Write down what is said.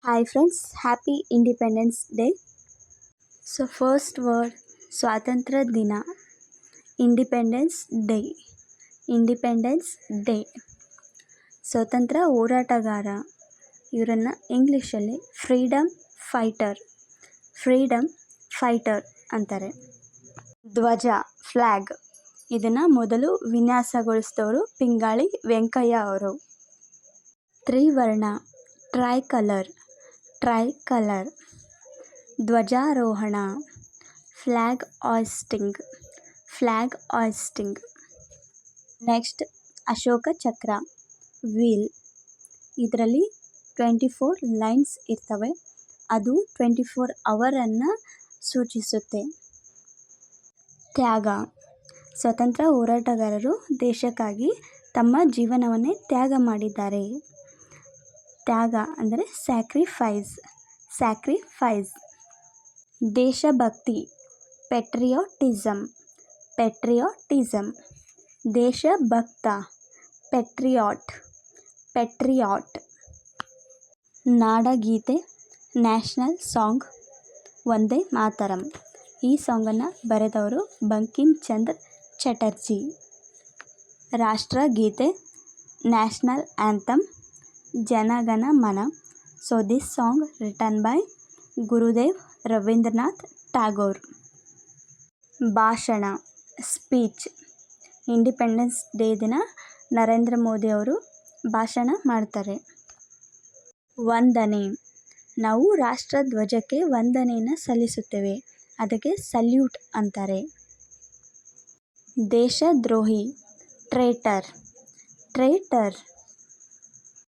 Hi friends, happy Independence Day. So first word ಸ್ವಾತಂತ್ರ್ಯ ದಿನ, independence day. Independence day ಸ್ವತಂತ್ರ ಹೋರಾಟಗಾರ, ಇವರನ್ನು ಇಂಗ್ಲೀಷಲ್ಲಿ ಫ್ರೀಡಮ್ ಫೈಟರ್ ಅಂತಾರೆ. ಧ್ವಜ ಫ್ಲ್ಯಾಗ್, ಇದನ್ನು ಮೊದಲು ವಿನ್ಯಾಸಗೊಳಿಸಿದವರು ಪಿಂಗಾಳಿ ವೆಂಕಯ್ಯ ಅವರು. ತ್ರಿವರ್ಣ ಟ್ರೈಕಲರ್ ಧ್ವಜಾರೋಹಣ flag hoisting. Next Ashoka Chakra wheel, ಇದರಲ್ಲಿ 24 ಲೈನ್ಸ್ ಇರ್ತವೆ, ಅದು 24 ಅವರನ್ನು ಸೂಚಿಸುತ್ತೆ. ತ್ಯಾಗ, ಸ್ವತಂತ್ರ ಹೋರಾಟಗಾರರು ದೇಶಕ್ಕಾಗಿ ತಮ್ಮ ಜೀವನವನ್ನೇ ತ್ಯಾಗ ಮಾಡಿದ್ದಾರೆ. ತ್ಯಾಗ ಅಂದರೆ ಸ್ಯಾಕ್ರಿಫೈಸ್. ದೇಶಭಕ್ತಿ ಪೆಟ್ರಿಯಾಟಿಸಮ್. ದೇಶಭಕ್ತ ಪೆಟ್ರಿಯಾಟ್. ನಾಡಗೀತೆ ನ್ಯಾಷನಲ್ ಸಾಂಗ್ ವಂದೇ ಮಾತರಂ. ಈ ಸಾಂಗನ್ನು ಬರೆದವರು ಬಂಕಿಮ್ ಚಂದ್ರ ಚಟರ್ಜಿ. ರಾಷ್ಟ್ರಗೀತೆ ನ್ಯಾಷನಲ್ ಆ್ಯಂಥಮ್ ಜನಗಣ ಮನ. So this song written by Gurudev Ravindranath Tagore. ಭಾಷಣ ಸ್ಪೀಚ್, ಇಂಡಿಪೆಂಡೆನ್ಸ್ ಡೇ ದಿನ ನರೇಂದ್ರ ಮೋದಿ ಅವರು ಭಾಷಣ ಮಾಡ್ತಾರೆ. ವಂದನೆ, ನಾವು ರಾಷ್ಟ್ರಧ್ವಜಕ್ಕೆ ವಂದನೆಯನ್ನು ಸಲ್ಲಿಸುತ್ತೇವೆ, ಅದಕ್ಕೆ ಸಲ್ಯೂಟ್ ಅಂತಾರೆ. ದೇಶದ್ರೋಹಿ ಟ್ರೇಟರ್